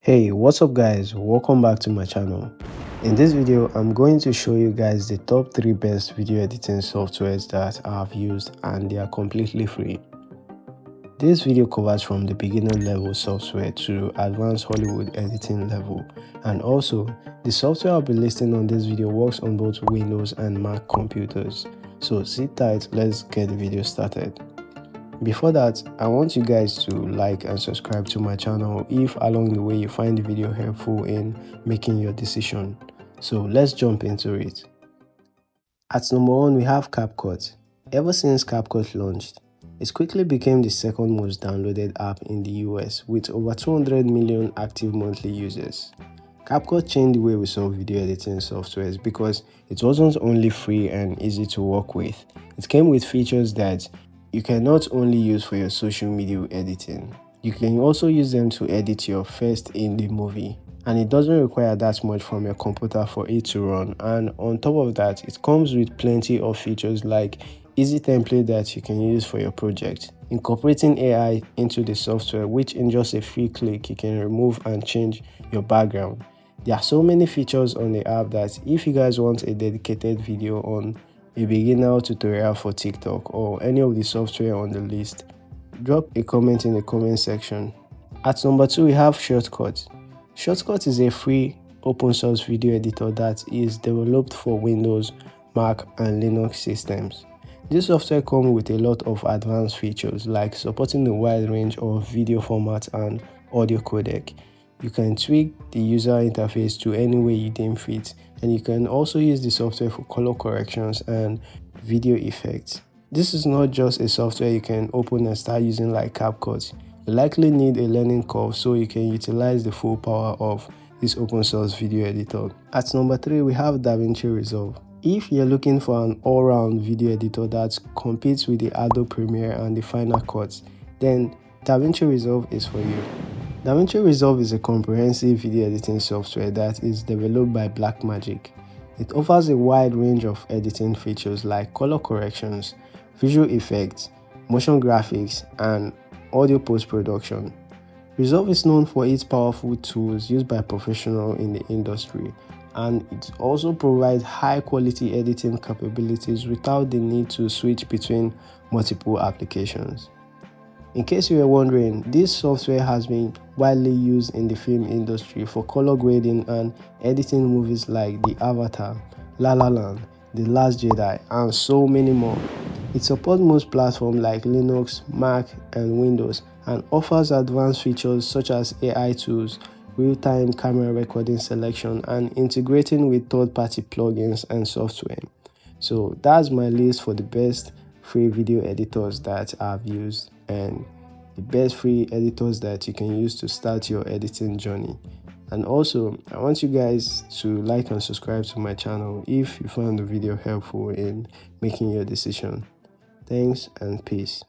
Hey, what's up guys? Welcome back to my channel. In this video, I'm going to show you guys the top 3 best video editing softwares that I've used, and they are completely free. This video covers from the beginner level software to advanced Hollywood editing level, and also the software I'll be listing on this video works on both Windows and Mac computers. So sit tight, let's get the video started. Before that, I want you guys to like and subscribe to my channel if along the way you find the video helpful in making your decision. So let's jump into it. At number 1, we have CapCut. Ever since CapCut launched, it quickly became the second most downloaded app in the US with over 200 million active monthly users. CapCut changed the way we saw video editing softwares because it wasn't only free and easy to work with. It came with features that you can not only use for your social media editing, you can also use them to edit your first indie movie, and it doesn't require that much from your computer for it to run. And on top of that, it comes with plenty of features like easy template that you can use for your project, incorporating AI into the software, which in just a free click you can remove and change your background. There are so many features on the app that if you guys want a dedicated video on a beginner tutorial for TikTok or any of the software on the list, drop a comment in the comment section. At number 2, we have Shortcut. Shortcut is a free open source video editor that is developed for Windows, Mac and Linux systems. This software comes with a lot of advanced features like supporting a wide range of video formats and audio codec. You can tweak the user interface to any way you deem fit, and you can also use the software for color corrections and video effects. This is not just a software you can open and start using like CapCut. You likely need a learning curve so you can utilize the full power of this open source video editor. At number 3, we have DaVinci Resolve. If you're looking for an all-round video editor that competes with the Adobe Premiere and the Final Cut, then DaVinci Resolve is for you. DaVinci Resolve is a comprehensive video editing software that is developed by Blackmagic. It offers a wide range of editing features like color corrections, visual effects, motion graphics, and audio post-production. Resolve is known for its powerful tools used by professionals in the industry, and it also provides high-quality editing capabilities without the need to switch between multiple applications. In case you were wondering, this software has been widely used in the film industry for color grading and editing movies like The Avatar, La La Land, The Last Jedi, and so many more. It supports most platforms like Linux, Mac, and Windows, and offers advanced features such as AI tools, real-time camera recording selection, and integrating with third-party plugins and software. So that's my list for the best free video editors that I've used and the best free editors that you can use to start your editing journey. And also, I want you guys to like and subscribe to my channel if you found the video helpful in making your decision. Thanks and peace.